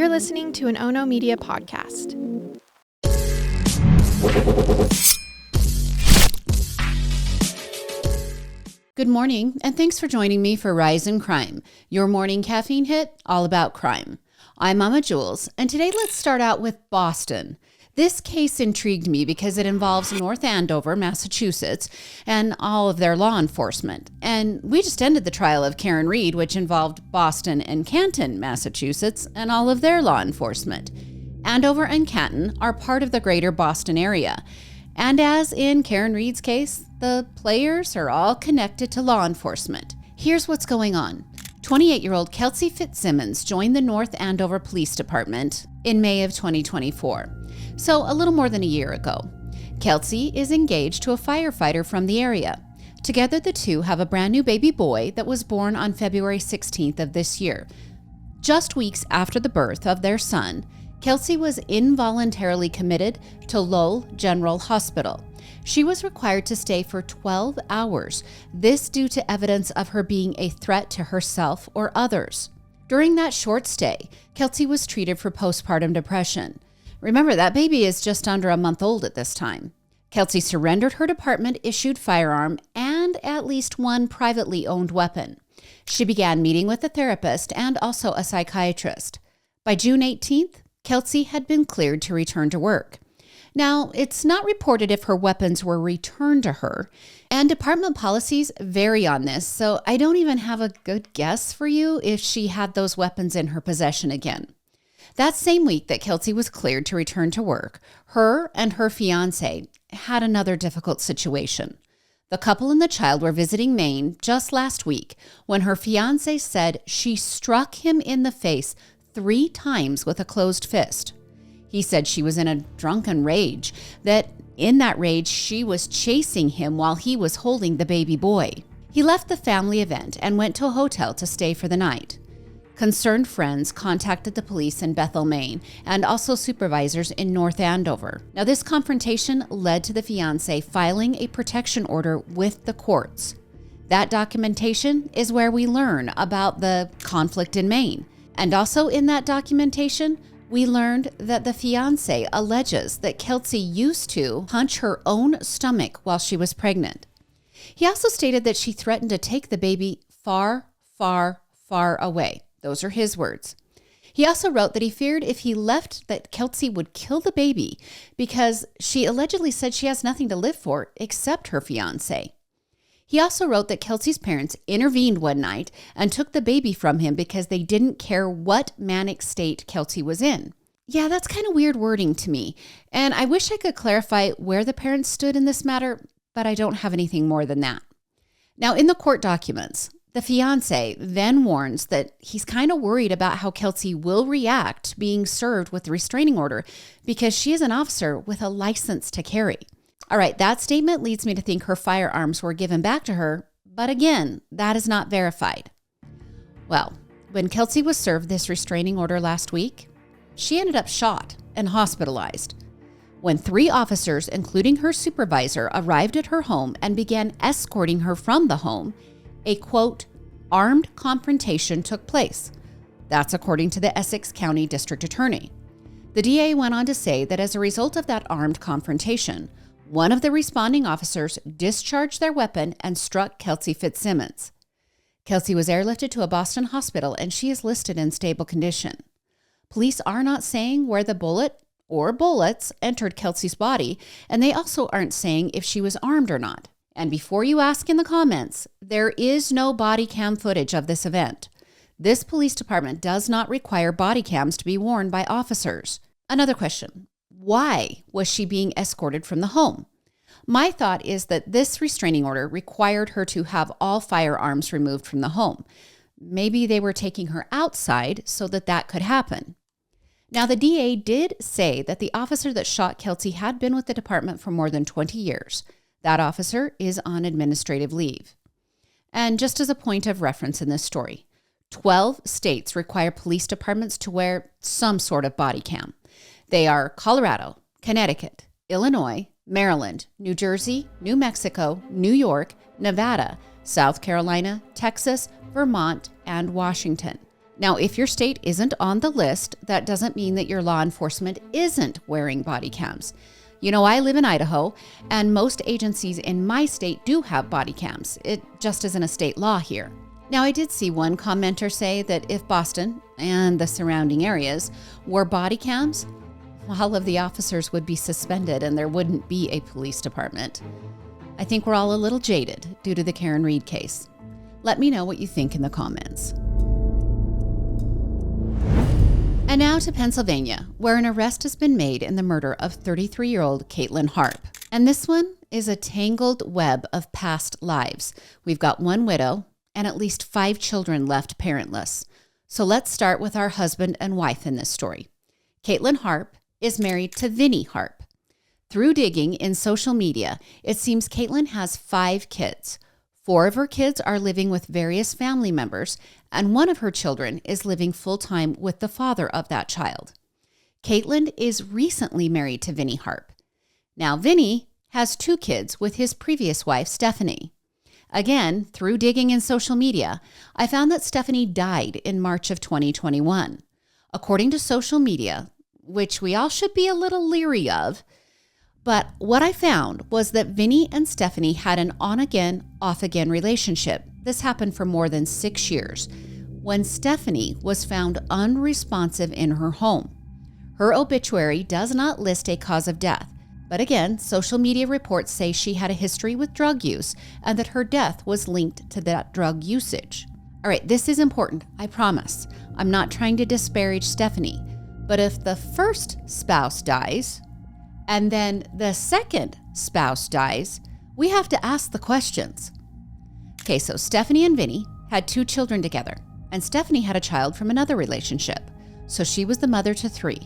You're listening to an Ono Media podcast. Good morning, and thanks for joining me for Rise in Crime, your morning caffeine hit all about crime. I'm Mama Jules, and today let's start out with Boston. This case intrigued me because it involves North Andover, Massachusetts, and all of their law enforcement. And we just ended the trial of Karen Reed, which involved Boston and Canton, Massachusetts, and all of their law enforcement. Andover and Canton are part of the greater Boston area. And as in Karen Reed's case, the players are all connected to law enforcement. Here's what's going on. 28-year-old Kelsey Fitzsimmons joined the North Andover Police Department in May of 2024. So a little more than a year ago. Kelsey is engaged to a firefighter from the area. Together, the two have a brand new baby boy that was born on February 16th of this year. Just weeks after the birth of their son, Kelsey was involuntarily committed to Lowell General Hospital. She was required to stay for 12 hours, this due to evidence of her being a threat to herself or others. During that short stay, Kelsey was treated for postpartum depression. Remember, that baby is just under a month old at this time. Kelsey surrendered her department-issued firearm and at least one privately owned weapon. She began meeting with a therapist and also a psychiatrist. By June 18th, Kelsey had been cleared to return to work. Now, it's not reported if her weapons were returned to her, and department policies vary on this, so I don't even have a good guess for you if she had those weapons in her possession again. That same week that Kelsey was cleared to return to work, her and her fiancé had another difficult situation. The couple and the child were visiting Maine just last week when her fiancé said she struck him in the face 3 times with a closed fist. He said she was in a drunken rage, that in that rage she was chasing him while he was holding the baby boy. He left the family event and went to a hotel to stay for the night. Concerned friends contacted the police in Bethel, Maine, and also supervisors in North Andover. Now, this confrontation led to the fiancé filing a protection order with the courts. That documentation is where we learn about the conflict in Maine. And also in that documentation, we learned that the fiancé alleges that Kelsey used to punch her own stomach while she was pregnant. He also stated that she threatened to take the baby far, far, far away. Those are his words. He also wrote that he feared if he left that Kelsey would kill the baby because she allegedly said she has nothing to live for except her fiancé. He also wrote that Kelsey's parents intervened one night and took the baby from him because they didn't care what manic state Kelsey was in. Yeah, that's kind of weird wording to me, and I wish I could clarify where the parents stood in this matter, but I don't have anything more than that. Now, in the court documents, the fiancé then warns that he's kind of worried about how Kelsey will react being served with the restraining order because she is an officer with a license to carry. All right, that statement leads me to think her firearms were given back to her, but again, that is not verified. Well, when Kelsey was served this restraining order last week, she ended up shot and hospitalized. When 3 officers, including her supervisor, arrived at her home and began escorting her from the home, a, quote, armed confrontation took place. That's according to the Essex County District Attorney. The DA went on to say that as a result of that armed confrontation, one of the responding officers discharged their weapon and struck Kelsey Fitzsimmons. Kelsey was airlifted to a Boston hospital and she is listed in stable condition. Police are not saying where the bullet or bullets entered Kelsey's body, and they also aren't saying if she was armed or not. And before you ask in the comments, there is no body cam footage of this event. This police department does not require body cams to be worn by officers. Another question, why was she being escorted from the home? My thought is that this restraining order required her to have all firearms removed from the home. Maybe they were taking her outside so that could happen. Now, the DA did say that the officer that shot Kelsey had been with the department for more than 20 years. That officer is on administrative leave. And just as a point of reference in this story, 12 states require police departments to wear some sort of body cam. They are Colorado, Connecticut, Illinois, Maryland, New Jersey, New Mexico, New York, Nevada, South Carolina, Texas, Vermont, and Washington. Now, if your state isn't on the list, that doesn't mean that your law enforcement isn't wearing body cams. You know, I live in Idaho, and most agencies in my state do have body cams. It just isn't a state law here. Now, I did see one commenter say that if Boston and the surrounding areas wore body cams, all of the officers would be suspended and there wouldn't be a police department. I think we're all a little jaded due to the Karen Reed case. Let me know what you think in the comments. And now to Pennsylvania, where an arrest has been made in the murder of 33-year-old Caitlin Harp. And this one is a tangled web of past lives. We've got one widow and at least 5 children left parentless. So let's start with our husband and wife in this story. Caitlin Harp is married to Vinnie Harp. Through digging in social media, it seems Caitlin has 5 kids. 4 of her kids are living with various family members, and one of her children is living full-time with the father of that child. Caitlin is recently married to Vinnie Harp. Now, Vinnie has 2 kids with his previous wife, Stephanie. Again, through digging in social media, I found that Stephanie died in March of 2021. According to social media, which we all should be a little leery of, but what I found was that Vinnie and Stephanie had an on-again, off-again relationship. This happened for more than 6 years, when Stephanie was found unresponsive in her home. Her obituary does not list a cause of death, but again, social media reports say she had a history with drug use and that her death was linked to that drug usage. All right, this is important, I promise. I'm not trying to disparage Stephanie, but if the first spouse dies, and then the second spouse dies, we have to ask the questions. Okay, so Stephanie and Vinnie had 2 children together, and Stephanie had a child from another relationship, so she was the mother to 3.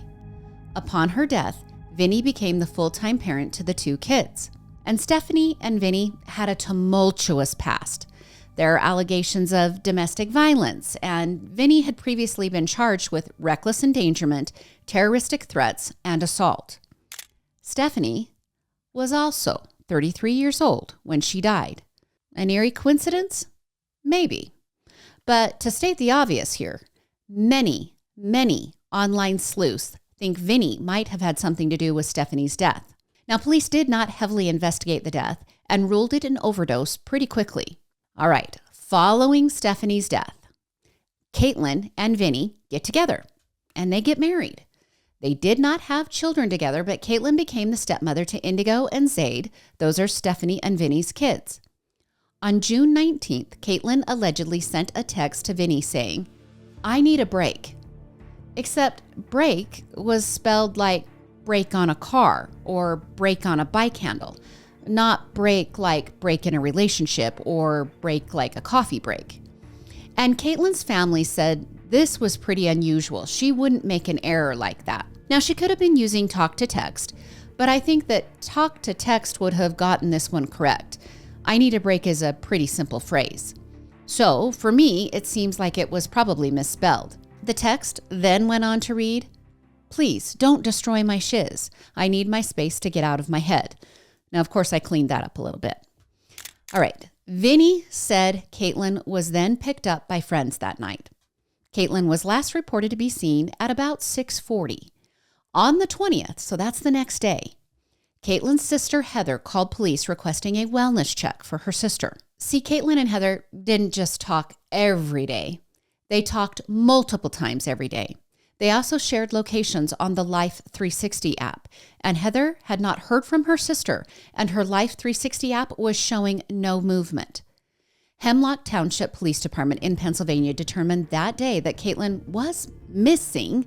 Upon her death, Vinnie became the full-time parent to the 2 kids. And Stephanie and Vinnie had a tumultuous past. There are allegations of domestic violence, and Vinnie had previously been charged with reckless endangerment, terroristic threats, and assault. Stephanie was also 33 years old when she died. An eerie coincidence? Maybe. But to state the obvious here, many online sleuths think Vinnie might have had something to do with Stephanie's death. Now, police did not heavily investigate the death and ruled it an overdose pretty quickly. All right, following Stephanie's death, Caitlin and Vinnie get together and they get married. They did not have children together, but Caitlin became the stepmother to Indigo and Zaid. Those are Stephanie and Vinnie's kids. On June 19th, Caitlin allegedly sent a text to Vinnie saying, "I need a break." Except break was spelled like brake on a car or brake on a bike handle, not break like break in a relationship or break like a coffee break. And Caitlin's family said this was pretty unusual. She wouldn't make an error like that. Now, she could have been using talk to text, but I think that talk to text would have gotten this one correct. I need a break is a pretty simple phrase. So for me, it seems like it was probably misspelled. The text then went on to read, "Please don't destroy my shiz. I need my space to get out of my head." Now, of course, I cleaned that up a little bit. All right. Vinnie said Caitlin was then picked up by friends that night. Caitlin was last reported to be seen at about 6:40. On the 20th, so that's the next day, Caitlin's sister Heather called police requesting a wellness check for her sister. See, Caitlin and Heather didn't just talk every day. They talked multiple times every day. They also shared locations on the Life 360 app, and Heather had not heard from her sister, and her Life 360 app was showing no movement. Hemlock Township Police Department in Pennsylvania determined that day that Caitlin was missing,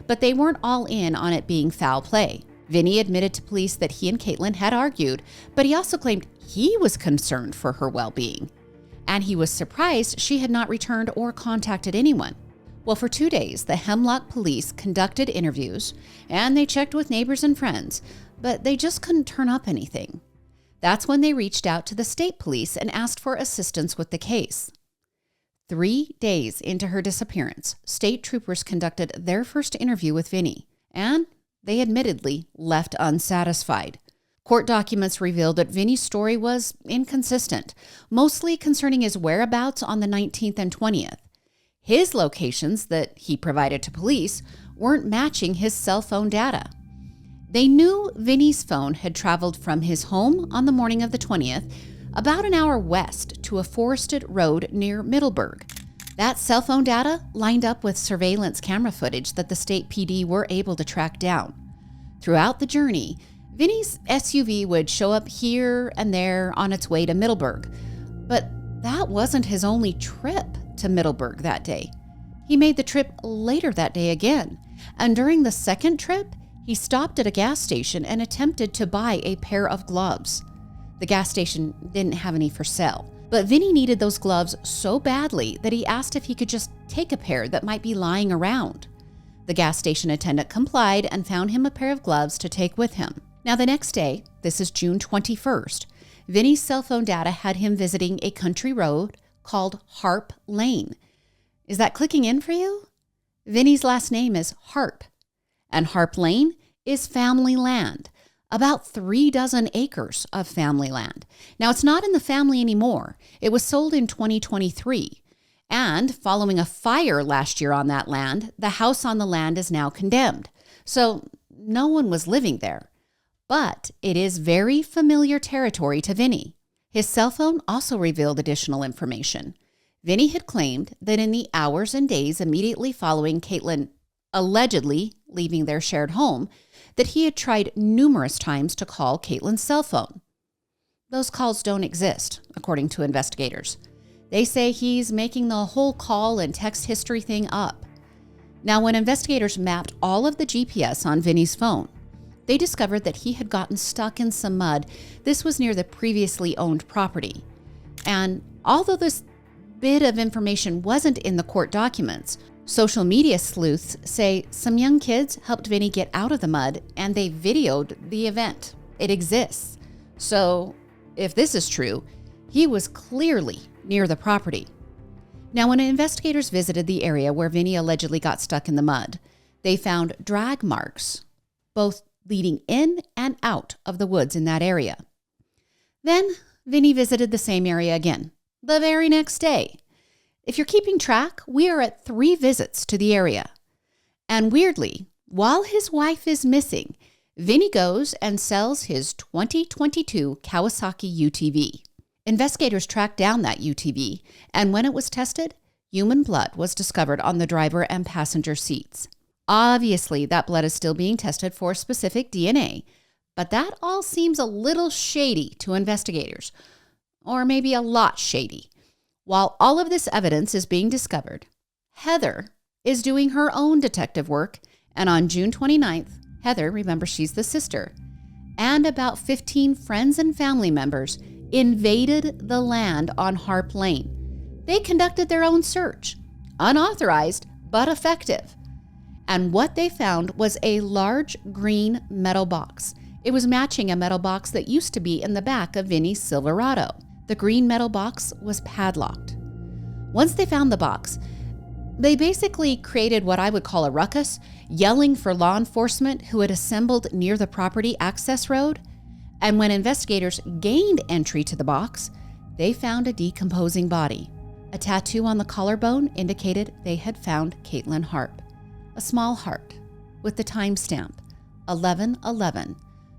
but they weren't all in on it being foul play. Vinnie admitted to police that he and Caitlin had argued, but he also claimed he was concerned for her well-being. And he was surprised she had not returned or contacted anyone. Well, for 2 days, the Hemlock police conducted interviews, and they checked with neighbors and friends, but they just couldn't turn up anything. That's when they reached out to the state police and asked for assistance with the case. 3 days into her disappearance, state troopers conducted their first interview with Vinnie, and they admittedly left unsatisfied. Court documents revealed that Vinnie's story was inconsistent, mostly concerning his whereabouts on the 19th and 20th. His locations that he provided to police weren't matching his cell phone data. They knew Vinny's phone had traveled from his home on the morning of the 20th about an hour west to a forested road near Middleburg. That cell phone data lined up with surveillance camera footage that the state PD were able to track down. Throughout the journey, Vinny's SUV would show up here and there on its way to Middleburg. But that wasn't his only trip to Middleburg that day. He made the trip later that day again, and during the second trip, he stopped at a gas station and attempted to buy a pair of gloves. The gas station didn't have any for sale, but Vinny needed those gloves so badly that he asked if he could just take a pair that might be lying around. The gas station attendant complied and found him a pair of gloves to take with him. Now the next day, this is June 21st, Vinny's cell phone data had him visiting a country road called Harp Lane. Is that clicking in for you? Vinny's last name is Harp, and Harp Lane is family land, about 36 acres of family land. Now, it's not in the family anymore. It was sold in 2023, and following a fire last year on that land, the house on the land is now condemned. So no one was living there, but it is very familiar territory to Vinny. His cell phone also revealed additional information. Vinny had claimed that in the hours and days immediately following Caitlin allegedly leaving their shared home, that he had tried numerous times to call Caitlin's cell phone. Those calls don't exist, according to investigators. They say he's making the whole call and text history thing up. Now, when investigators mapped all of the GPS on Vinny's phone, they discovered that he had gotten stuck in some mud. This was near the previously owned property. And although this bit of information wasn't in the court documents, social media sleuths say some young kids helped Vinny get out of the mud and they videoed the event. It exists. So if this is true, he was clearly near the property. Now, when investigators visited the area where Vinny allegedly got stuck in the mud, they found drag marks, both leading in and out of the woods in that area. Then Vinny visited the same area again, the very next day. If you're keeping track, we are at 3 visits to the area. And weirdly, while his wife is missing, Vinny goes and sells his 2022 Kawasaki UTV. Investigators tracked down that UTV, and when it was tested, human blood was discovered on the driver and passenger seats. Obviously, that blood is still being tested for specific DNA, but that all seems a little shady to investigators, or maybe a lot shady. While all of this evidence is being discovered, Heather is doing her own detective work, and on June 29th, Heather, remember she's the sister, and about 15 friends and family members invaded the land on Harp Lane. They conducted their own search, unauthorized but effective. And what they found was a large green metal box. It was matching a metal box that used to be in the back of Vinny's Silverado. The green metal box was padlocked. Once they found the box, they basically created what I would call a ruckus, yelling for law enforcement who had assembled near the property access road. And when investigators gained entry to the box, they found a decomposing body. A tattoo on the collarbone indicated they had found Caitlin Harp. A small heart with the timestamp 11/11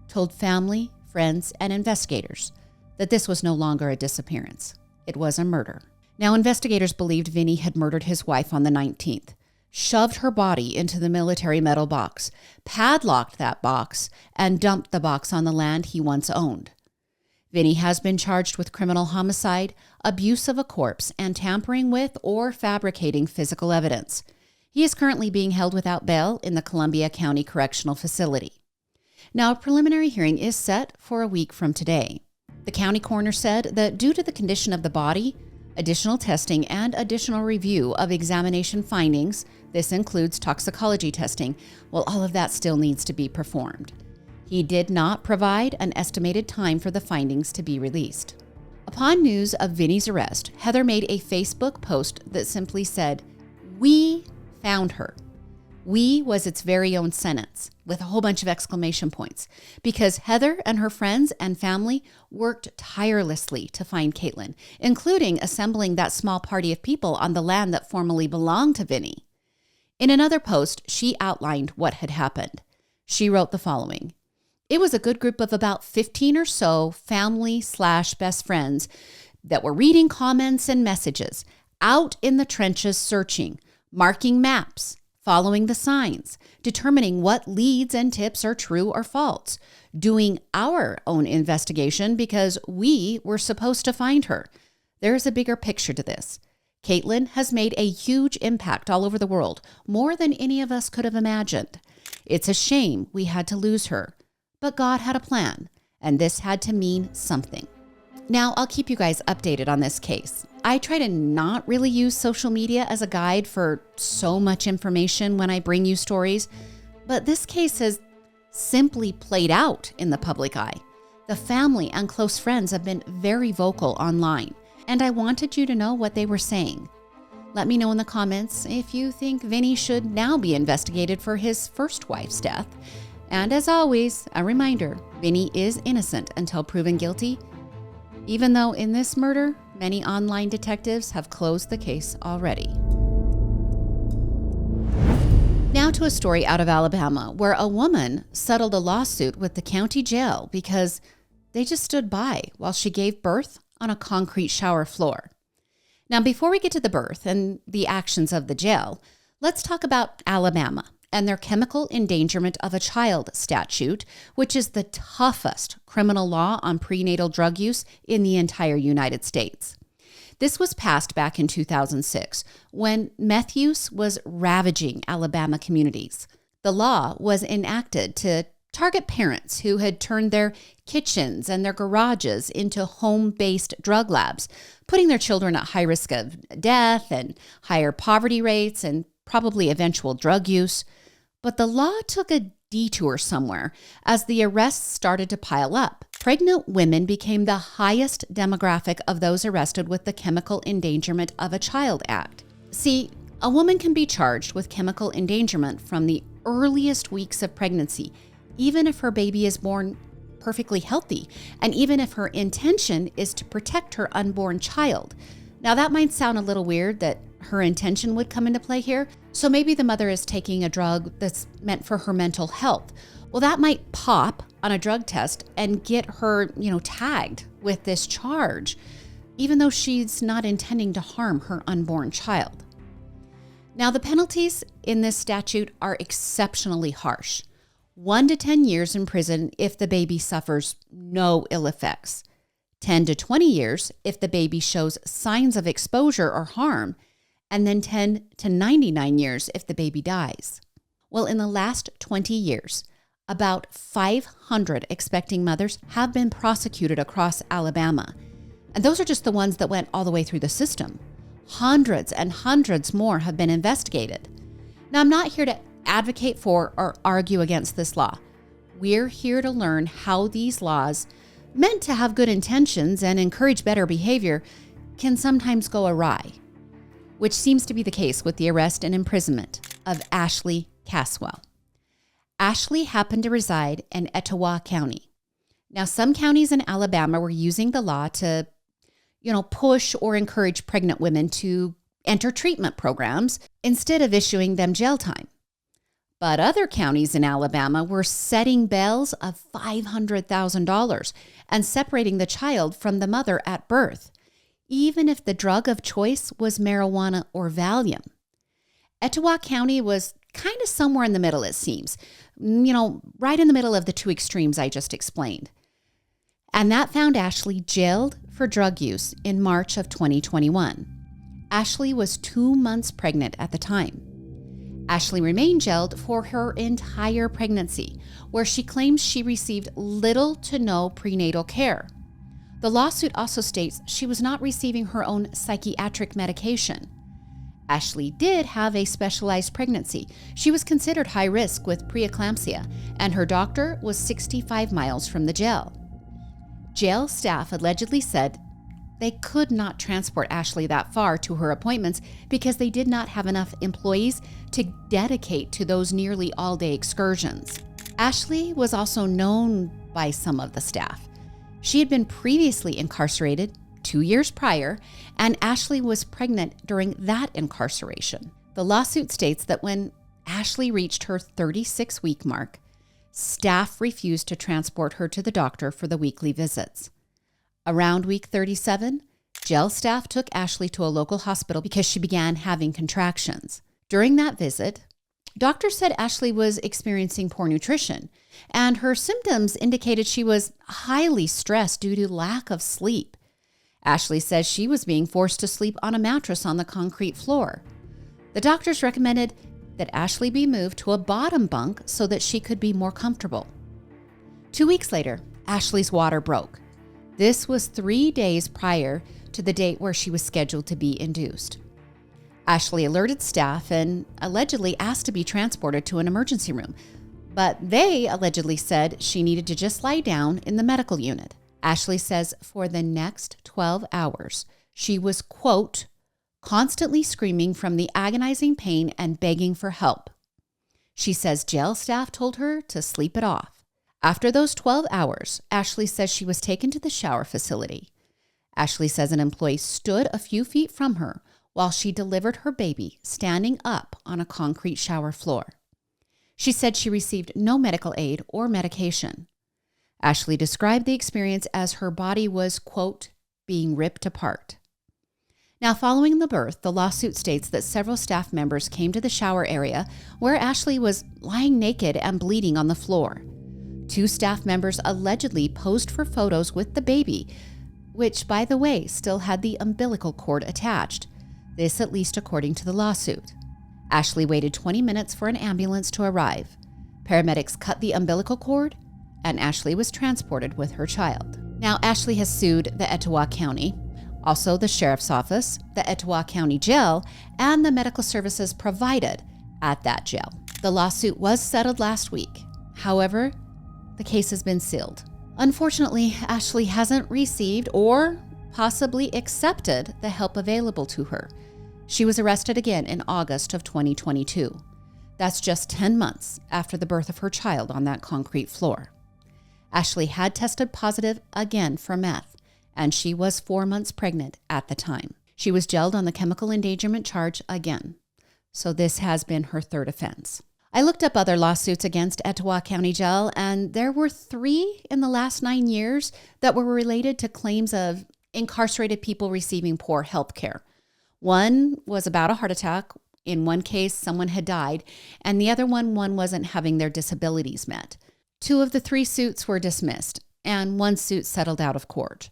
told family, friends, and investigators that this was no longer a disappearance. It was a murder. Now, investigators believed Vinny had murdered his wife on the 19th, shoved her body into the military metal box, padlocked that box, and dumped the box on the land he once owned. Vinny has been charged with criminal homicide, abuse of a corpse, and tampering with or fabricating physical evidence. He is currently being held without bail in the Columbia County Correctional Facility. Now, a preliminary hearing is set for a week from today. The county coroner said that due to the condition of the body, additional testing and additional review of examination findings, this includes toxicology testing, well, all of that still needs to be performed. He did not provide an estimated time for the findings to be released. Upon news of Vinny's arrest, Heather made a Facebook post that simply said, "We found her. We was its very own sentence with a whole bunch of exclamation points because Heather and her friends and family worked tirelessly to find Caitlin, including assembling that small party of people on the land that formerly belonged to Vinny. In another post, she outlined what had happened. She wrote the following. It was a good group of about 15 or so family/best friends that were reading comments and messages, out in the trenches searching, marking maps, following the signs, determining what leads and tips are true or false, doing our own investigation because we were supposed to find her. There's a bigger picture to this. Caitlin has made a huge impact all over the world, more than any of us could have imagined. It's a shame we had to lose her, but God had a plan, and this had to mean something. Now, I'll keep you guys updated on this case. I try to not really use social media as a guide for so much information when I bring you stories, but this case has simply played out in the public eye. The family and close friends have been very vocal online, and I wanted you to know what they were saying. Let me know in the comments if you think Vinny should now be investigated for his first wife's death. And as always, a reminder, Vinny is innocent until proven guilty, even though in this murder, many online detectives have closed the case already. Now to a story out of Alabama where a woman settled a lawsuit with the county jail because they just stood by while she gave birth on a concrete shower floor. Now, before we get to the birth and the actions of the jail, let's talk about Alabama and their chemical endangerment of a child statute, which is the toughest criminal law on prenatal drug use in the entire United States. This was passed back in 2006 when meth use was ravaging Alabama communities. The law was enacted to target parents who had turned their kitchens and their garages into home-based drug labs, putting their children at high risk of death and higher poverty rates and probably eventual drug use. But the law took a detour somewhere as the arrests started to pile up. Pregnant women became the highest demographic of those arrested with the Chemical Endangerment of a Child Act. See, a woman can be charged with chemical endangerment from the earliest weeks of pregnancy, even if her baby is born perfectly healthy, and even if her intention is to protect her unborn child. Now, that might sound a little weird that her intention would come into play here. So maybe the mother is taking a drug that's meant for her mental health. Well, that might pop on a drug test and get her, tagged with this charge, even though she's not intending to harm her unborn child. Now, the penalties in this statute are exceptionally harsh. 1 to 10 years in prison if the baby suffers no ill effects. 10 to 20 years if the baby shows signs of exposure or harm, and then 10 to 99 years if the baby dies. Well, in the last 20 years, about 500 expecting mothers have been prosecuted across Alabama. And those are just the ones that went all the way through the system. Hundreds and hundreds more have been investigated. Now, I'm not here to advocate for or argue against this law. We're here to learn how these laws, meant to have good intentions and encourage better behavior, can sometimes go awry, which seems to be the case with the arrest and imprisonment of Ashley Caswell. Ashley happened to reside in Etowah County. Now, some counties in Alabama were using the law to, push or encourage pregnant women to enter treatment programs instead of issuing them jail time. But other counties in Alabama were setting bails of $500,000 and separating the child from the mother at birth, even if the drug of choice was marijuana or Valium. Etowah County was kind of somewhere in the middle, it seems, right in the middle of the two extremes I just explained. And that found Ashley jailed for drug use in March of 2021. Ashley was 2 months pregnant at the time. Ashley remained jailed for her entire pregnancy, where she claims she received little to no prenatal care. The lawsuit also states she was not receiving her own psychiatric medication. Ashley did have a specialized pregnancy. She was considered high risk with preeclampsia, and her doctor was 65 miles from the jail. Jail staff allegedly said, They could not transport Ashley that far to her appointments because they did not have enough employees to dedicate to those nearly all-day excursions. Ashley was also known by some of the staff. She had been previously incarcerated 2 years prior, and Ashley was pregnant during that incarceration. The lawsuit states that when Ashley reached her 36-week mark, staff refused to transport her to the doctor for the weekly visits. Around week 37, jail staff took Ashley to a local hospital because she began having contractions. During that visit, doctors said Ashley was experiencing poor nutrition, and her symptoms indicated she was highly stressed due to lack of sleep. Ashley says she was being forced to sleep on a mattress on the concrete floor. The doctors recommended that Ashley be moved to a bottom bunk so that she could be more comfortable. 2 weeks later, Ashley's water broke. This was 3 days prior to the date where she was scheduled to be induced. Ashley alerted staff and allegedly asked to be transported to an emergency room, but they allegedly said she needed to just lie down in the medical unit. Ashley says for the next 12 hours, she was, quote, constantly screaming from the agonizing pain and begging for help. She says jail staff told her to sleep it off. After those 12 hours, Ashley says she was taken to the shower facility. Ashley says an employee stood a few feet from her while she delivered her baby standing up on a concrete shower floor. She said she received no medical aid or medication. Ashley described the experience as her body was, quote, being ripped apart. Now, following the birth, the lawsuit states that several staff members came to the shower area where Ashley was lying naked and bleeding on the floor. 2 staff members allegedly posed for photos with the baby, which, by the way, still had the umbilical cord attached. This at least according to the lawsuit. Ashley waited 20 minutes for an ambulance to arrive. Paramedics cut the umbilical cord, and Ashley was transported with her child. Now, Ashley has sued the Etowah County, also the Sheriff's Office, the Etowah County Jail, and the medical services provided at that jail. The lawsuit was settled last week. However, the case has been sealed. Unfortunately, Ashley hasn't received or possibly accepted the help available to her. She was arrested again in August of 2022. That's just 10 months after the birth of her child on that concrete floor. Ashley had tested positive again for meth, and she was 4 months pregnant at the time. She was jailed on the chemical endangerment charge again. So this has been her 3rd offense. I looked up other lawsuits against Etowah County Jail, and there were 3 in the last 9 years that were related to claims of incarcerated people receiving poor health care. One was about a heart attack. In one case, someone had died, and the other one wasn't having their disabilities met. 2 of the 3 suits were dismissed, and 1 suit settled out of court.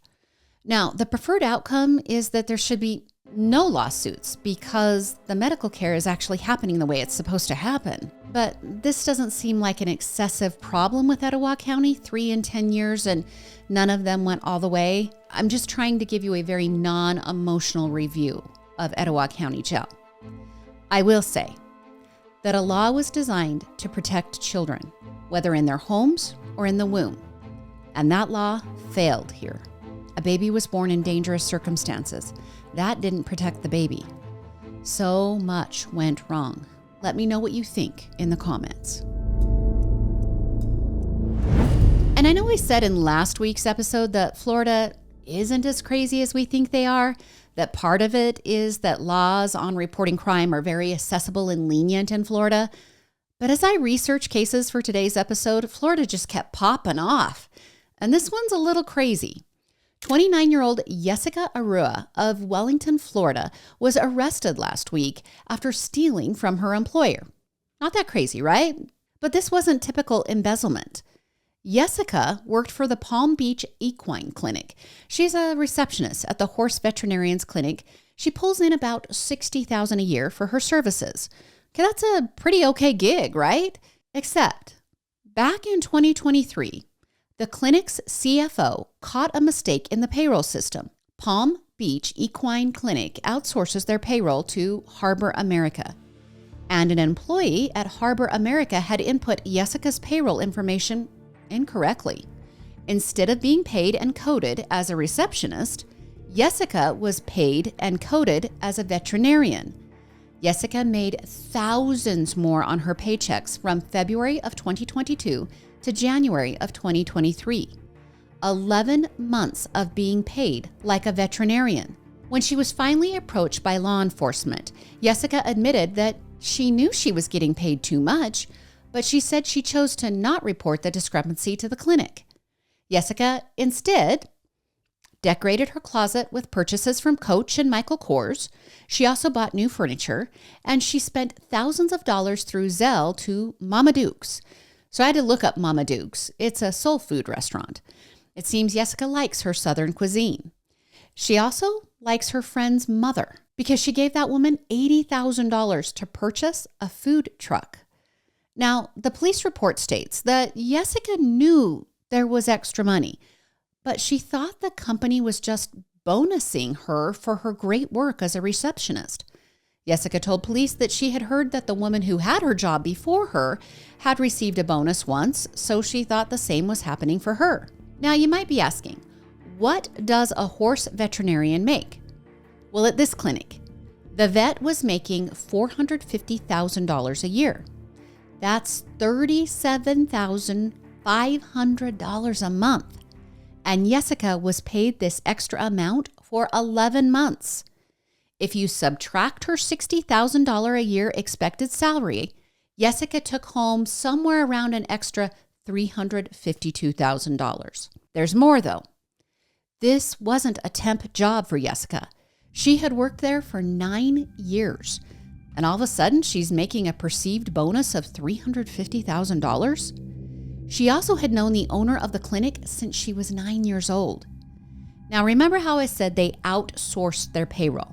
Now, the preferred outcome is that there should be no lawsuits because the medical care is actually happening the way it's supposed to happen. But this doesn't seem like an excessive problem with Etowah County, 3 in 10 years, and none of them went all the way. I'm just trying to give you a very non-emotional review of Etowah County Jail. I will say that a law was designed to protect children, whether in their homes or in the womb. And that law failed here. A baby was born in dangerous circumstances. That didn't protect the baby. So much went wrong. Let me know what you think in the comments. And I know I said in last week's episode that Florida isn't as crazy as we think they are, that part of it is that laws on reporting crime are very accessible and lenient in Florida. But as I researched cases for today's episode, Florida just kept popping off. And this one's a little crazy. 29-year-old Jessica Arua of Wellington, Florida, was arrested last week after stealing from her employer. Not that crazy, right? But this wasn't typical embezzlement. Jessica worked for the Palm Beach Equine Clinic. She's a receptionist at the Horse Veterinarian's Clinic. She pulls in about $60,000 a year for her services. Okay, that's a pretty okay gig, right? Except back in 2023, the clinic's CFO caught a mistake in the payroll system. Palm Beach Equine Clinic outsources their payroll to Harbor America. And an employee at Harbor America had input Jessica's payroll information incorrectly. Instead of being paid and coded as a receptionist, Jessica was paid and coded as a veterinarian. Jessica made thousands more on her paychecks from February of 2022 to January of 2023. 11 months of being paid like a veterinarian. When she was finally approached by law enforcement, Jessica admitted that she knew she was getting paid too much, but she said she chose to not report the discrepancy to the clinic. Jessica instead decorated her closet with purchases from Coach and Michael Kors. She also bought new furniture, and she spent thousands of dollars through Zelle to Mama Duke's. So I had to look up Mama Duke's. It's a soul food restaurant. It seems Jessica likes her Southern cuisine. She also likes her friend's mother because she gave that woman $80,000 to purchase a food truck. Now, the police report states that Jessica knew there was extra money, but she thought the company was just bonusing her for her great work as a receptionist. Jessica told police that she had heard that the woman who had her job before her had received a bonus once, so she thought the same was happening for her. Now, you might be asking, what does a horse veterinarian make? Well, at this clinic, the vet was making $450,000 a year. That's $37,500 a month. And Jessica was paid this extra amount for 11 months. If you subtract her $60,000 a year expected salary, Jessica took home somewhere around an extra $352,000. There's more though. This wasn't a temp job for Jessica. She had worked there for 9 years, and all of a sudden she's making a perceived bonus of $350,000. She also had known the owner of the clinic since she was 9 years old. Now, remember how I said they outsourced their payroll?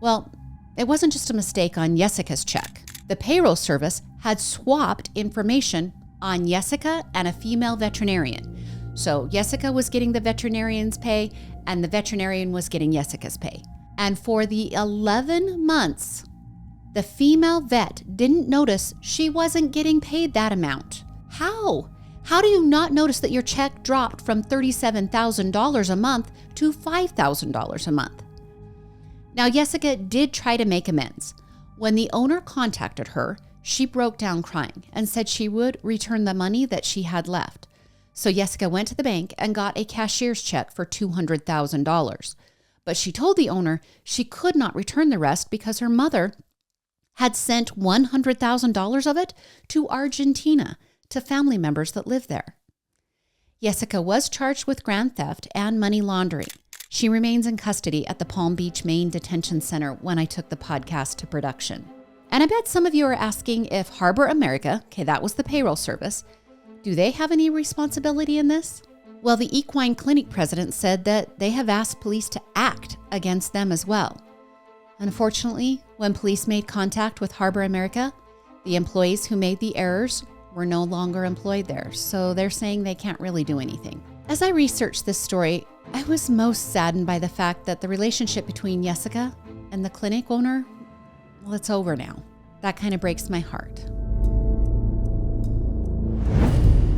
Well, it wasn't just a mistake on Jessica's check. The payroll service had swapped information on Jessica and a female veterinarian. So Jessica was getting the veterinarian's pay and the veterinarian was getting Jessica's pay. And for the 11 months, the female vet didn't notice she wasn't getting paid that amount. How? How do you not notice that your check dropped from $37,000 a month to $5,000 a month? Now, Jessica did try to make amends. When the owner contacted her, she broke down crying and said she would return the money that she had left. So Jessica went to the bank and got a cashier's check for $200,000. But she told the owner she could not return the rest because her mother had sent $100,000 of it to Argentina to family members that live there. Jessica was charged with grand theft and money laundering. She remains in custody at the Palm Beach, Maine Detention Center when I took the podcast to production. And I bet some of you are asking if Harbor America, okay, that was the payroll service, do they have any responsibility in this? Well, the equine clinic president said that they have asked police to act against them as well. Unfortunately, when police made contact with Harbor America, the employees who made the errors were no longer employed there, so they're saying they can't really do anything. As I researched this story, I was most saddened by the fact that the relationship between Jessica and the clinic owner, well, it's over now. That kind of breaks my heart.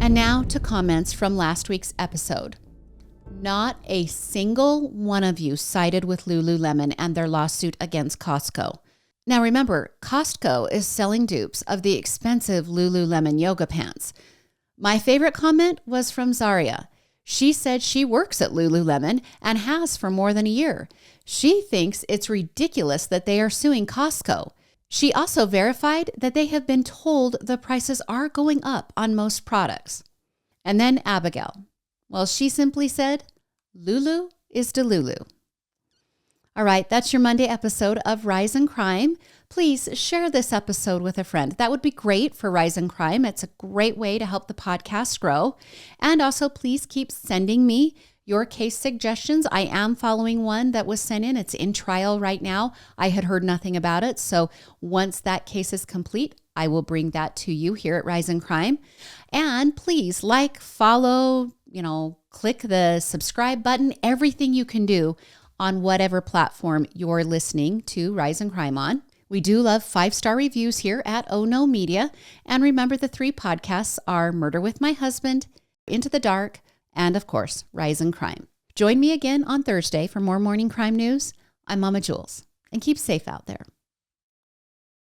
And now to comments from last week's episode. Not a single one of you sided with Lululemon and their lawsuit against Costco. Now remember, Costco is selling dupes of the expensive Lululemon yoga pants. My favorite comment was from Zaria. She said she works at Lululemon and has for more than a year. She thinks it's ridiculous that they are suing Costco. She also verified that they have been told the prices are going up on most products. And then Abigail. Well, she simply said, Lulu is Delulu. All right, that's your Monday episode of Rise in Crime. Please share this episode with a friend. That would be great for Rise in Crime. It's a great way to help the podcast grow. And also, please keep sending me your case suggestions. I am following one that was sent in. It's in trial right now. I had heard nothing about it. So once that case is complete, I will bring that to you here at Rise in Crime. And please like, follow, click the subscribe button, everything you can do on whatever platform you're listening to Rise in Crime on. We do love 5-star reviews here at Oh No Media. And remember, the 3 podcasts are Murder with My Husband, Into the Dark, and of course, Rise in Crime. Join me again on Thursday for more morning crime news. I'm Mama Jules, and keep safe out there.